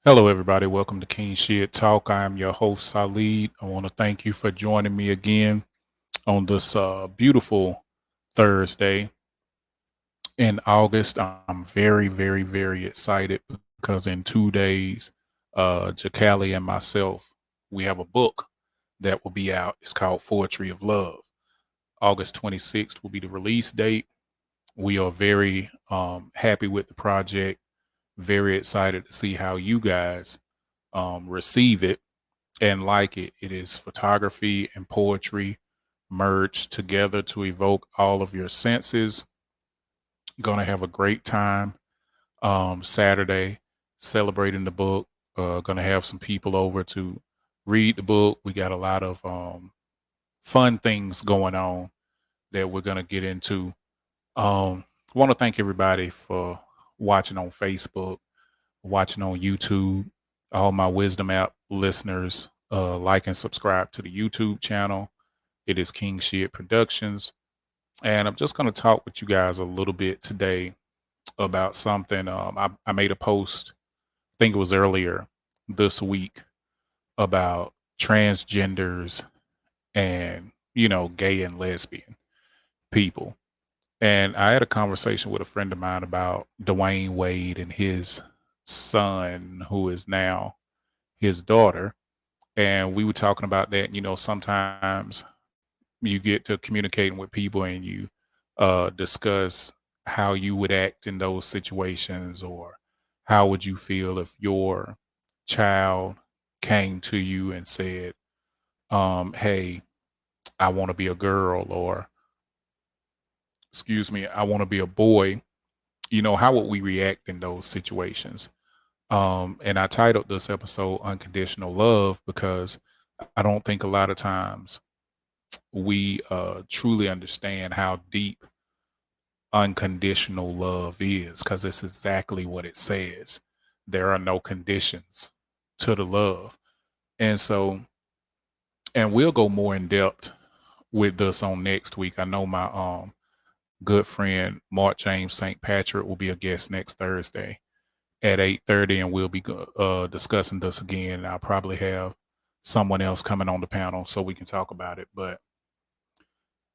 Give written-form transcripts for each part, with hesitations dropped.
Hello, everybody. Welcome to King Shit Talk. I am your host, Salid. I want to thank you for joining me again on this beautiful Thursday in August. I'm very, very, very excited because in 2 days, Jacali and myself, we have a book that will be out. It's called Poetry of Love. August 26th will be the release date. We are very happy with the project, very excited to see how you guys receive it and like it. It is photography and poetry merged together to evoke all of your senses. Gonna have a great time Saturday celebrating the book. Gonna have some people over to read the book. We got a lot of fun things going on that we're gonna get into. Want to thank everybody for watching on Facebook, watching on YouTube, all my Wisdom app listeners, like and subscribe to the YouTube channel. It is King Shit Productions. And I'm just going to talk with you guys a little bit today about something. I made a post, I think it was earlier this week, about transgenders and, gay and lesbian people. And I had a conversation with a friend of mine about Dwayne Wade and his son, who is now his daughter. And we were talking about that. Sometimes you get to communicating with people and you discuss how you would act in those situations, or how would you feel if your child came to you and said, hey, I want to be a girl, or excuse me, I want to be a boy. How would we react in those situations? And I titled this episode Unconditional Love because I don't think a lot of times we truly understand how deep unconditional love is, because it's exactly what it says. There are no conditions to the love. And so, and we'll go more in depth with this on next week. I know my good friend Mark James St. Patrick will be a guest next Thursday at 8:30, and we'll be discussing this again. I'll probably have someone else coming on the panel so we can talk about it. But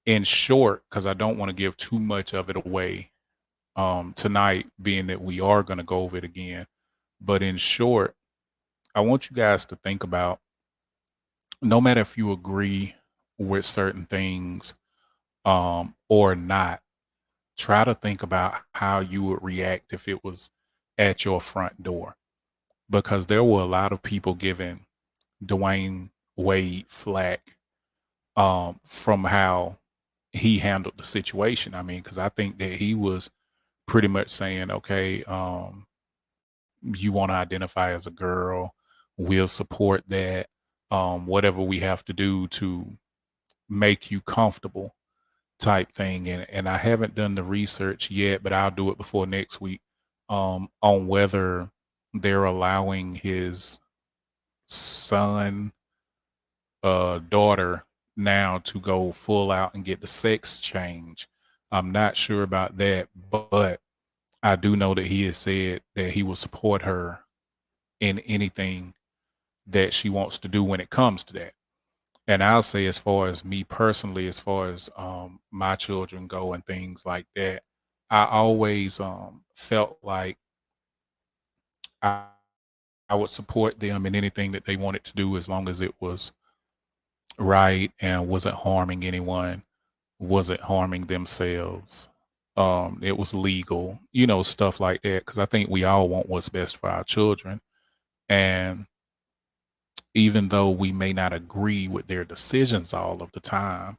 in short, because I don't want to give too much of it away tonight, being that we are going to go over it again. But in short, I want you guys to think about, no matter if you agree with certain things or not, try to think about how you would react if it was at your front door, because there were a lot of people giving Dwayne Wade flack from how he handled the situation. I mean, because I think that he was pretty much saying, okay, you want to identify as a girl, we'll support that. Whatever we have to do to make you comfortable, type thing. And I haven't done the research yet, but I'll do it before next week, on whether they're allowing his son, daughter, now to go full out and get the sex change. I'm not sure about that, but I do know that he has said that he will support her in anything that she wants to do when it comes to that. And I'll say, as far as me personally, as far as my children go and things like that, I always felt like I, I would support them in anything that they wanted to do, as long as it was right and wasn't harming anyone, wasn't harming themselves. It was legal, stuff like that. Because I think we all want what's best for our children. And even though we may not agree with their decisions all of the time,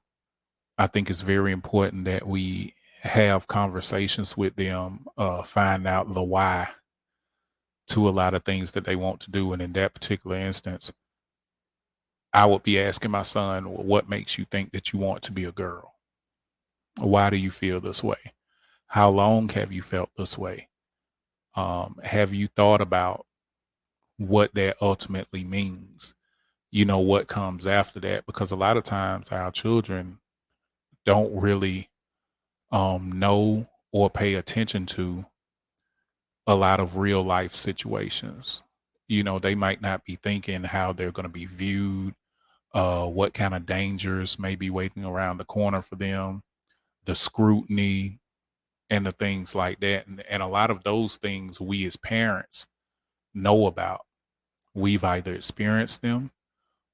I think it's very important that we have conversations with them, find out the why to a lot of things that they want to do. And in that particular instance, I would be asking my son, "Well, what makes you think that you want to be a girl? Why do you feel this way? How long have you felt this way? Have you thought about what that ultimately means? What comes after that?" Because a lot of times our children don't really know or pay attention to a lot of real life situations. They might not be thinking how they're going to be viewed, what kind of dangers may be waiting around the corner for them, the scrutiny, and the things like that. And a lot of those things we as parents know about. We've either experienced them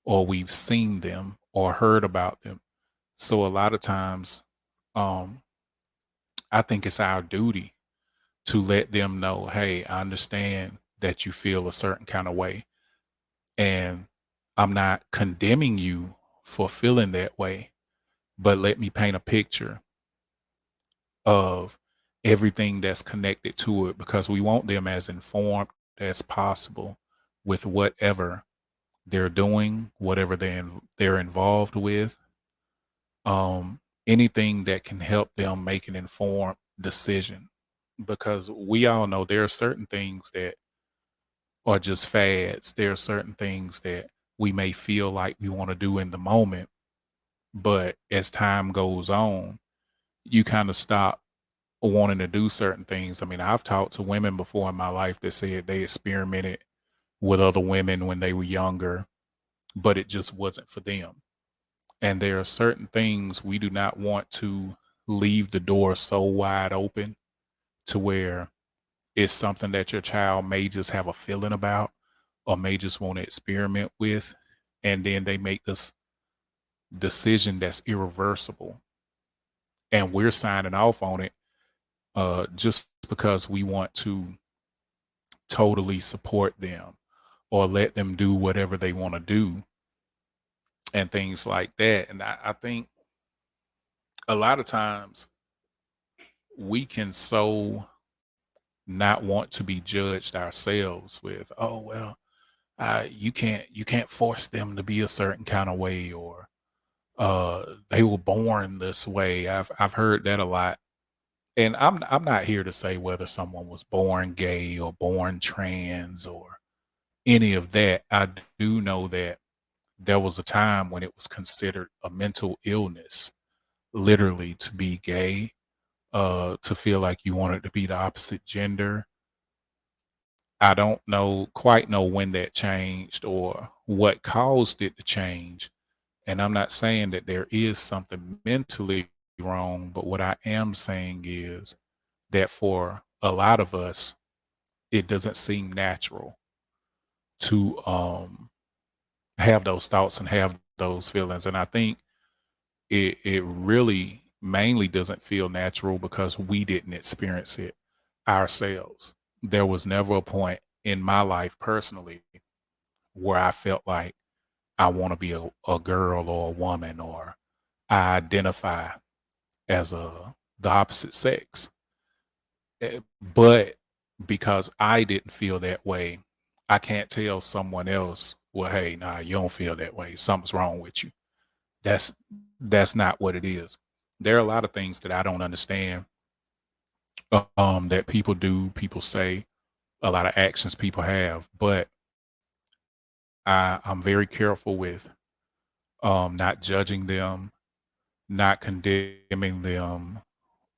or we've seen them or heard about them. So a lot of times, um, I think it's our duty to let them know, hey, I understand that you feel a certain kind of way. And I'm not condemning you for feeling that way, but let me paint a picture of everything that's connected to it because we want them as informed as possible with whatever they're doing, whatever they're involved with, anything that can help them make an informed decision. Because we all know there are certain things that are just fads. There are certain things that we may feel like we want to do in the moment, but as time goes on, you kind of stop wanting to do certain things. I mean, I've talked to women before in my life that said they experimented with other women when they were younger, but it just wasn't for them. And there are certain things we do not want to leave the door so wide open to where it's something that your child may just have a feeling about or may just want to experiment with. And then they make this decision that's irreversible. And we're signing off on it just because we want to totally support them or let them do whatever they want to do and things like that. And I think a lot of times we can so not want to be judged ourselves with, oh well, you can't force them to be a certain kind of way, or they were born this way. I've heard that a lot. And I'm not here to say whether someone was born gay or born trans or any of that. I do know that there was a time when it was considered a mental illness, literally, to be gay, to feel like you wanted to be the opposite gender. I don't quite know when that changed or what caused it to change. And I'm not saying that there is something mentally wrong, but what I am saying is that for a lot of us, it doesn't seem natural to have those thoughts and have those feelings. And I think it really mainly doesn't feel natural because we didn't experience it ourselves. There was never a point in my life personally where I felt like I want to be a girl or a woman, or I identify as the opposite sex. But because I didn't feel that way, I can't tell someone else, well, hey, nah, you don't feel that way. Something's wrong with you. That's that's not what it is. There are a lot of things that I don't understand, that people do, people say, a lot of actions people have, but I'm very careful with not judging them, not condemning them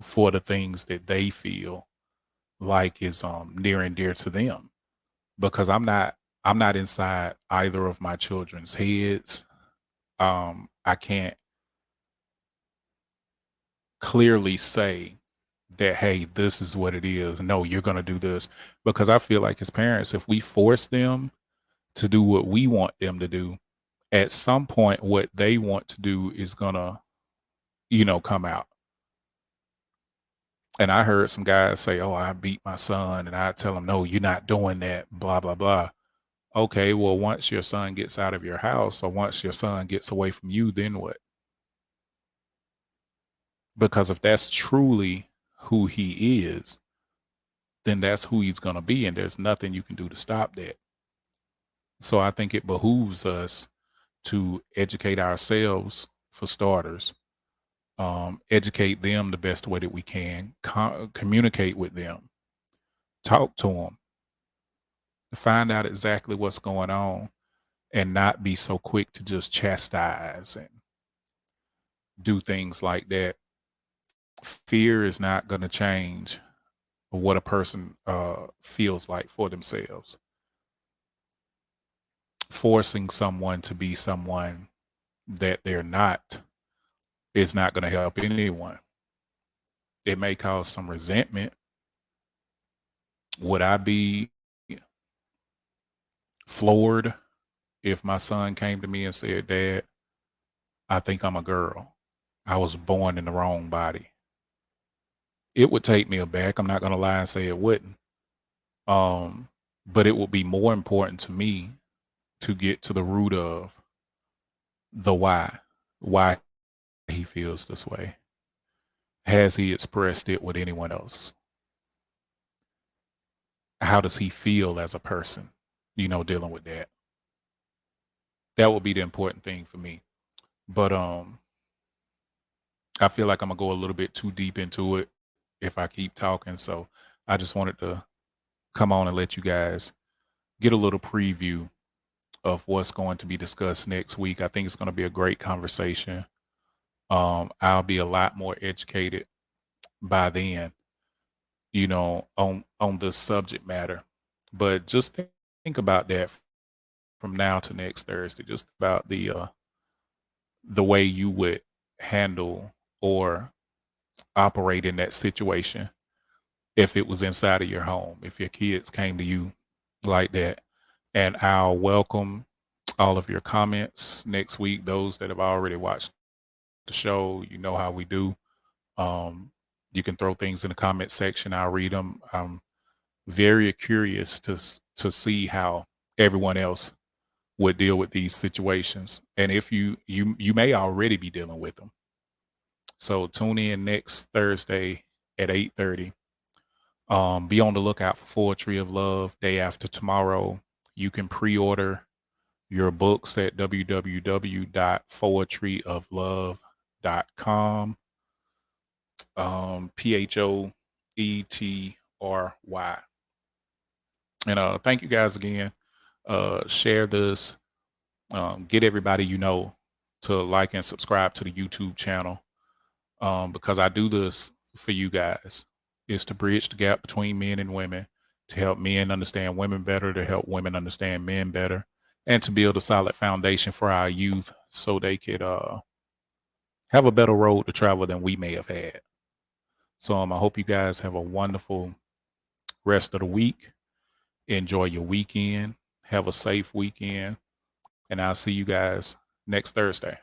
for the things that they feel like is near and dear to them, because I'm not inside either of my children's heads. I can't clearly say that, hey, this is what it is. No, you're going to do this, because I feel like as parents, if we force them to do what we want them to do, at some point what they want to do is going to, come out. And I heard some guys say, oh, I beat my son, and I tell him, no, you're not doing that, blah blah blah. Okay, well, once your son gets out of your house or once your son gets away from you, then what? Because if that's truly who he is, then that's who he's going to be. And there's nothing you can do to stop that. So I think it behooves us to educate ourselves, for starters, educate them the best way that we can, communicate with them, talk to them, find out exactly what's going on, and not be so quick to just chastise and do things like that. Fear is not going to change what a person feels like for themselves. forcing someone to be someone that they're not is not going to help anyone. It may cause some resentment. Would I be floored if my son came to me and said, "Dad, I think I'm a girl. I was born in the wrong body"? It would take me aback. I'm not going to lie and say it wouldn't. Um, but it would be more important to me to get to the root of the why he feels this way. Has he expressed it with anyone else? How does he feel as a person, dealing with that? That would be the important thing for me. But I feel like I'm gonna go a little bit too deep into it if I keep talking. So I just wanted to come on and let you guys get a little preview of what's going to be discussed next week. I think it's going to be a great conversation. I'll be a lot more educated by then, on this subject matter. But just think about that from now to next Thursday. Just about the way you would handle or operate in that situation if it was inside of your home, if your kids came to you like that. And I'll welcome all of your comments next week. Those that have already watched the show, you know how we do. You can throw things in the comment section. I'll read them. I'm very curious to see how everyone else would deal with these situations, and if you may already be dealing with them. So tune in next Thursday at 8:30. Be on the lookout for Poetry of Love day after tomorrow. You can pre-order your books at www.poetryoflove.com. Poetry. And thank you guys again. Share this. Get everybody to like and subscribe to the YouTube channel, because I do this for you guys. Is to bridge the gap between men and women, to help men understand women better, to help women understand men better, and to build a solid foundation for our youth so they could have a better road to travel than we may have had. So I hope you guys have a wonderful rest of the week. Enjoy your weekend. Have a safe weekend. And I'll see you guys next Thursday.